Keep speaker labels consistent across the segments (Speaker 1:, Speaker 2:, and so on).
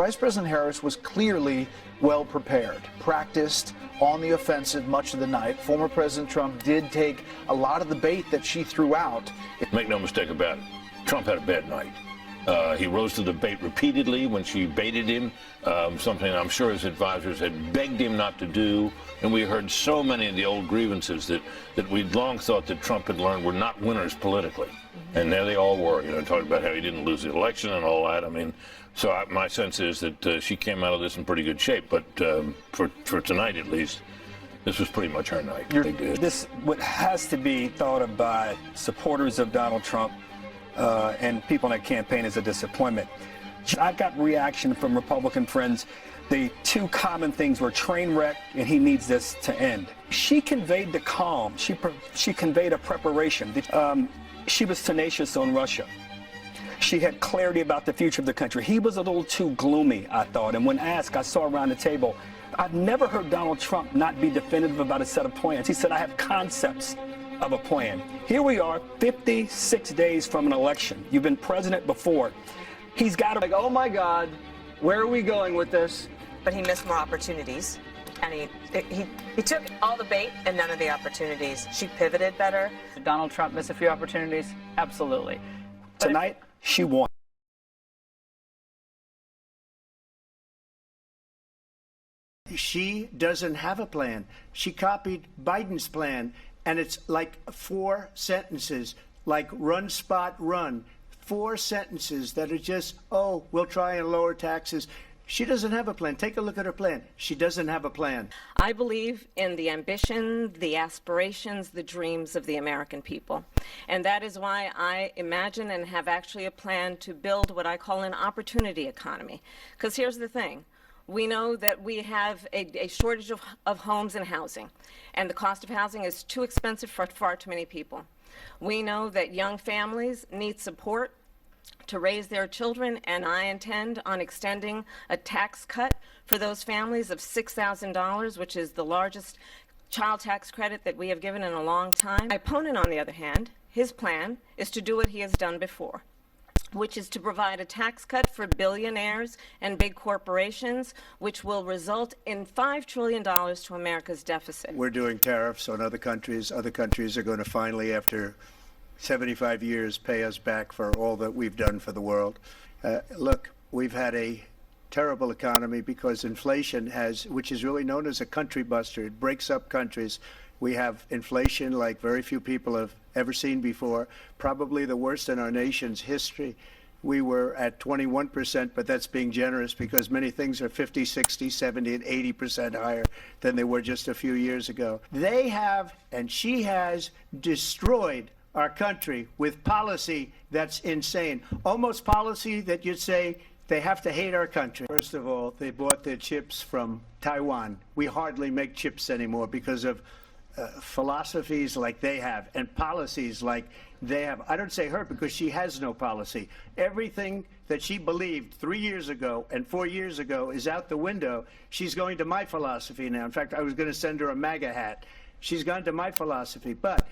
Speaker 1: Vice President Harris was clearly well prepared, practiced on the offensive much of the night. Former President Trump did take a lot of the bait that she threw out.
Speaker 2: Make no mistake about it, Trump had a bad night. He rose to the bait repeatedly when she baited him, something I'm sure his advisors had begged him not to do. And we heard so many of the old grievances that we'd long thought that Trump had learned were not winners politically. And there they all were, talking about how he didn't lose the election and all that. I mean, so my sense is that she came out of this in pretty good shape. But for tonight, at least, this was pretty much her night.
Speaker 3: This what has to be thought of by supporters of Donald Trump and people in that campaign is a disappointment. I got reaction from Republican friends. The two common things were train wreck and he needs this to end. She conveyed the calm. She conveyed a preparation. She was tenacious on Russia. She had clarity about the future of the country. He was a little too gloomy, I thought. And when asked, I saw around the table, I've never heard Donald Trump not be definitive about a set of plans. He said, I have concepts of a plan. Here we are, 56 days from an election. You've been president before. He's got to,
Speaker 4: like, oh my God, where are we going with this?
Speaker 5: But he missed more opportunities. And he took all the bait and none of the opportunities. She pivoted better.
Speaker 4: Did Donald Trump miss a few opportunities? Absolutely.
Speaker 3: Tonight, she won.
Speaker 6: She doesn't have a plan. She copied Biden's plan, and it's like 4 sentences, like run, spot, run. 4 sentences that are just, oh, we'll try and lower taxes. She doesn't have a plan. Take a look at her plan. She doesn't have a plan.
Speaker 5: I believe in the ambition, the aspirations, the dreams of the American people. And that is why I imagine and have actually a plan to build what I call an opportunity economy. Because here's the thing. We know that we have a shortage of homes and housing. And the cost of housing is too expensive for far too many people. We know that young families need support to raise their children, and I intend on extending a tax cut for those families of $6,000, which is the largest child tax credit that we have given in a long time. My opponent, on the other hand, his plan is to do what he has done before, which is to provide a tax cut for billionaires and big corporations, which will result in $5 trillion to America's deficit.
Speaker 6: We're doing tariffs on other countries. Other countries are going to finally, after 75 years, pay us back for all that we've done for the world. Look, we've had a terrible economy because inflation which is really known as a country buster. It breaks up countries. We have inflation like very few people have ever seen before, probably the worst in our nation's history. We were at 21%, but that's being generous because many things are 50, 60, 70, and 80% higher than they were just a few years ago. They have, and she has, destroyed our country with policy that's insane. Almost policy that you'd say they have to hate our country. First of all, they bought their chips from Taiwan. We hardly make chips anymore because of philosophies like they have and policies like they have. I don't say her because she has no policy. Everything that she believed 3 years ago and 4 years ago is out the window. She's going to my philosophy now. In fact, I was going to send her a MAGA hat. She's gone to my philosophy. But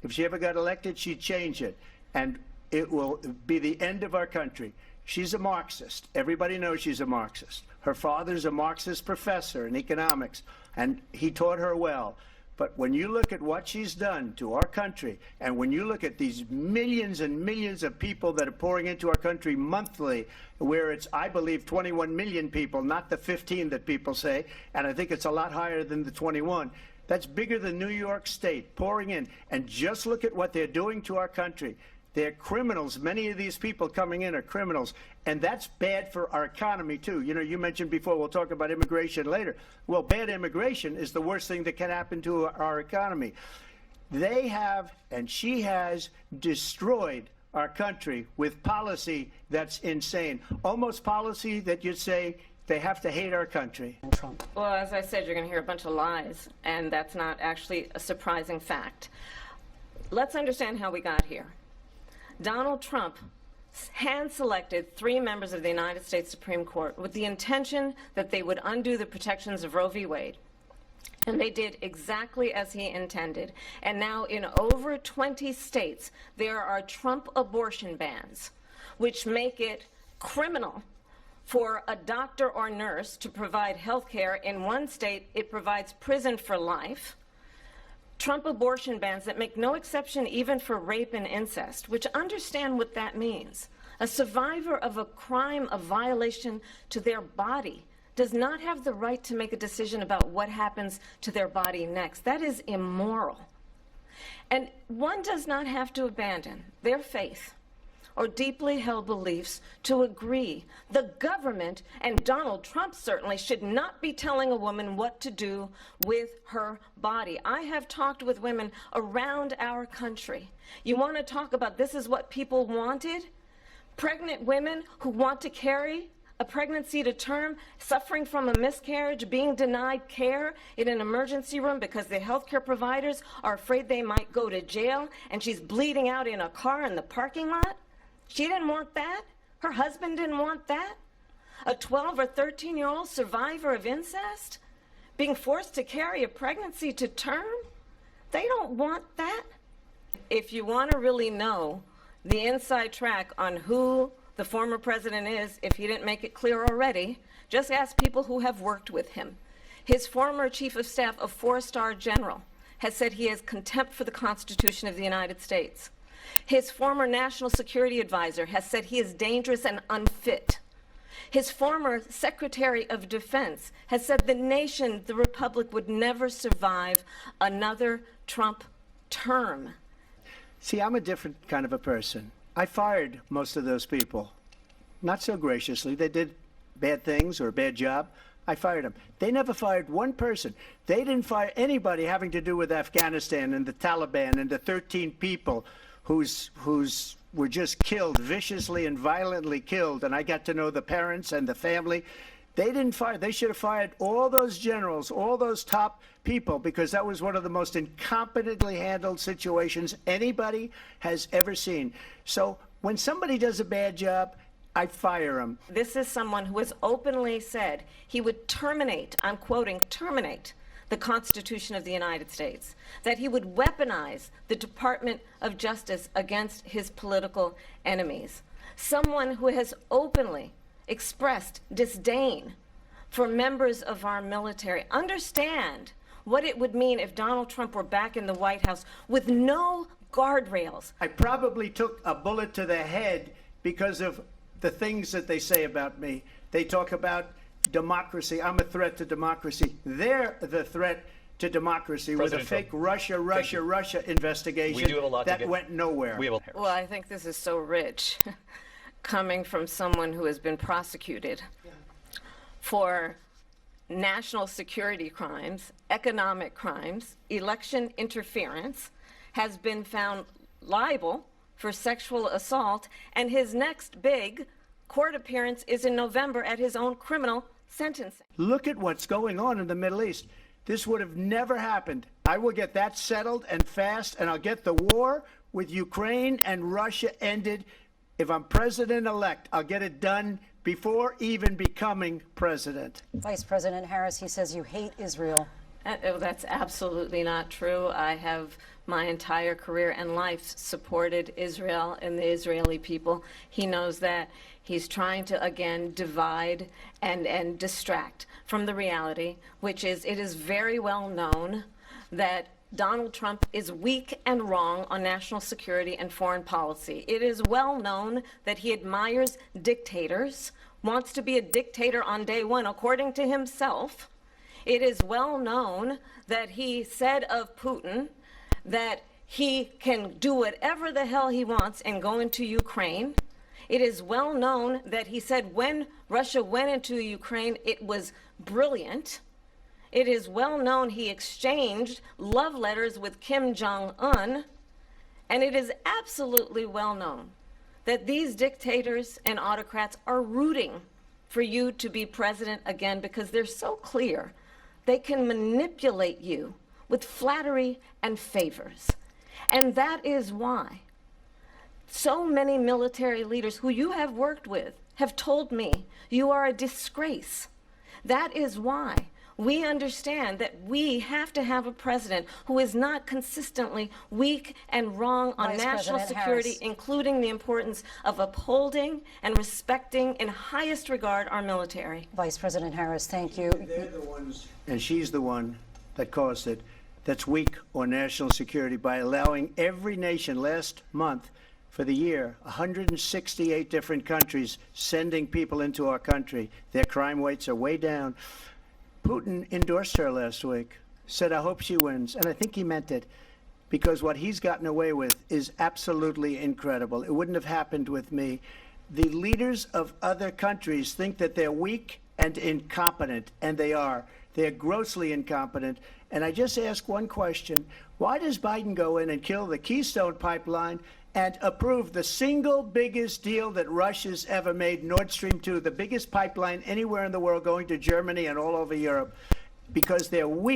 Speaker 6: if she ever got elected, she'd change it. And it will be the end of our country. She's a Marxist. Everybody knows she's a Marxist. Her father's a Marxist professor in economics, and he taught her well. But when you look at what she's done to our country, and when you look at these millions and millions of people that are pouring into our country monthly, where it's, I believe, 21 million people, not the 15 that people say, and I think it's a lot higher than the 21, that's bigger than New York State pouring in. And just look at what they're doing to our country. They're criminals. Many of these people coming in are criminals. And that's bad for our economy, too. You know, you mentioned before, we'll talk about immigration later. Well, bad immigration is the worst thing that can happen to our economy. They have, and she has, destroyed our country with policy that's insane. Almost policy that you'd say they have to hate our country.
Speaker 5: Well, as I said, you're going to hear a bunch of lies, and that's not actually a surprising fact. Let's understand how we got here. Donald Trump hand-selected 3 members of the United States Supreme Court with the intention that they would undo the protections of Roe v. Wade. And they did exactly as he intended. And now in over 20 states, there are Trump abortion bans, which make it criminal for a doctor or nurse to provide health care. In one state, it provides prison for life. Trump abortion bans that make no exception even for rape and incest, which understand what that means. A survivor of a crime, a violation to their body, does not have the right to make a decision about what happens to their body next. That is immoral. And one does not have to abandon their faith or deeply held beliefs to agree. The government, and Donald Trump certainly, should not be telling a woman what to do with her body. I have talked with women around our country. You want to talk about this is what people wanted? Pregnant women who want to carry a pregnancy to term, suffering from a miscarriage, being denied care in an emergency room because the healthcare providers are afraid they might go to jail, and she's bleeding out in a car in the parking lot. She didn't want that. Her husband didn't want that. A 12 or 13-year-old survivor of incest being forced to carry a pregnancy to term. They don't want that. If you want to really know the inside track on who the former president is, if he didn't make it clear already, just ask people who have worked with him. His former chief of staff, a 4-star general, has said he has contempt for the Constitution of the United States. His former national security advisor has said he is dangerous and unfit. His former Secretary of Defense has said the nation, the republic, would never survive another Trump term.
Speaker 6: See, I'm a different kind of a person. I fired most of those people. Not so graciously. They did bad things or a bad job. I fired them. They never fired one person. They didn't fire anybody having to do with Afghanistan and the Taliban and the 13 people who's were just killed, viciously and violently killed. And I got to know the parents and the family. They didn't fire. They should have fired all those generals, all those top people, because that was one of the most incompetently handled situations anybody has ever seen. So when somebody does a bad job, I fire him.
Speaker 5: This is someone who has openly said he would terminate, I'm quoting, terminate the Constitution of the United States, that he would weaponize the Department of Justice against his political enemies. Someone who has openly expressed disdain for members of our military. Understand what it would mean if Donald Trump were back in the White House with no guardrails.
Speaker 6: I probably took a bullet to the head because of the things that they say about me. They talk about democracy. I'm a threat to democracy. They're the threat to democracy with a fake Russia investigation that went nowhere.
Speaker 5: Well, I think this is so rich, coming from someone who has been prosecuted for national security crimes, economic crimes, election interference, has been found liable for sexual assault, and his next big court appearance is in November at his own criminal sentencing.
Speaker 6: Look at what's going on in the Middle East. This would have never happened. I will get that settled and fast, and I'll get the war with Ukraine and Russia ended. If I'm president-elect, I'll get it done before even becoming president.
Speaker 7: Vice President Harris, he says you hate Israel.
Speaker 5: That's absolutely not true. I have my entire career and life supported Israel and the Israeli people. He knows that. He's trying to, again, divide and distract from the reality, which is it is very well known that Donald Trump is weak and wrong on national security and foreign policy. It is well known that he admires dictators, wants to be a dictator on day one, according to himself. It is well known that he said of Putin that he can do whatever the hell he wants and go into Ukraine. It is well known that he said when Russia went into Ukraine, it was brilliant. It is well known he exchanged love letters with Kim Jong-un. And it is absolutely well known that these dictators and autocrats are rooting for you to be president again because they're so clear they can manipulate you with flattery and favors. And that is why so many military leaders who you have worked with have told me you are a disgrace. That is why we understand that we have to have a president who is not consistently weak and wrong on
Speaker 7: Vice
Speaker 5: national
Speaker 7: President
Speaker 5: security,
Speaker 7: Harris.
Speaker 5: including the importance of upholding and respecting in highest regard our military.
Speaker 7: Vice President Harris, thank you.
Speaker 6: They're the ones, and she's the one that caused it, that's weak on national security by allowing every nation last month for the year, 168 different countries sending people into our country. Their crime rates are way down. Putin endorsed her last week, said, I hope she wins. And I think he meant it, because what he's gotten away with is absolutely incredible. It wouldn't have happened with me. The leaders of other countries think that they're weak and incompetent, and they are. They're grossly incompetent. And I just ask one question. Why does Biden go in and kill the Keystone Pipeline and approve the single biggest deal that Russia's ever made, Nord Stream 2, the biggest pipeline anywhere in the world going to Germany and all over Europe? Because they're weak.